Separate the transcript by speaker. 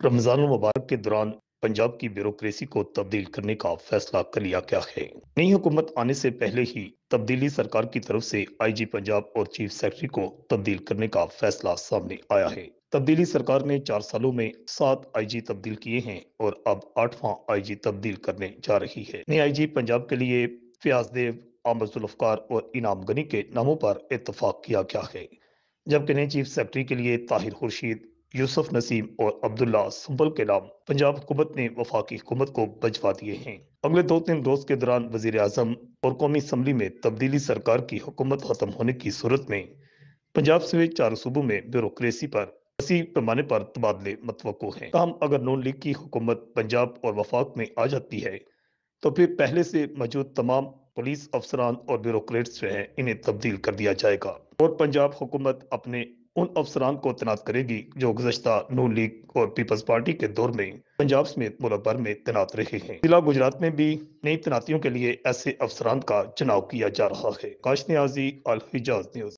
Speaker 1: रमजान मुबारक के दौरान पंजाब की ब्यूरोक्रेसी को तब्दील करने का फैसला कर लिया गया है। नई हुकूमत आने से पहले ही तब्दीली सरकार की तरफ से आईजी पंजाब और चीफ सेक्रेटरी को तब्दील करने का फैसला सामने आया है। तब्दीली सरकार ने 4 सालों में 7 आईजी तब्दील किए हैं और अब 8वां आईजी तब्दील करने जा रही है। नए आईजी पंजाब के लिए फयाज देव, आमर जुल्फकार और इनाम गनी के नामों पर इत्तफाक किया गया है, जबकि नए चीफ सेक्रेटरी के लिए ताहिर खुर्शीद, यूसुफ नसीम और अब्दुल्ला संभल के नाम पंजाब हुकूमत ने वफाकी हुकूमत को भिजवा दिए हैं। अगले 2-3 रोज के दौरान वजीर आजम और कौमी असम्बली में तब्दीली सरकार की हुकूमत खत्म होने की सूरत में पंजाब समेत 4 सूबों में ब्यूरोक्रेसी पर वसी पैमाने पर तबादले मतवक्को हैं। ताहम अगर नून लीग की हुकूमत पंजाब और वफाक में आ जाती है तो फिर पहले से मौजूद तमाम पुलिस अफसरान और ब्यूरोक्रेट्स जो हैं इन्हें तब्दील कर दिया जाएगा और पंजाब हुकूमत अपने उन अफसरान को तैनात करेगी जो गुज़श्ता नून लीग और पीपल्स पार्टी के दौर में पंजाब समेत मुल्क भर में तैनात रहे हैं। जिला गुजरात में भी नई तैनातियों के लिए ऐसे अफसरान का चुनाव किया जा रहा है। काश नियाजी, अल हिजाज न्यूज।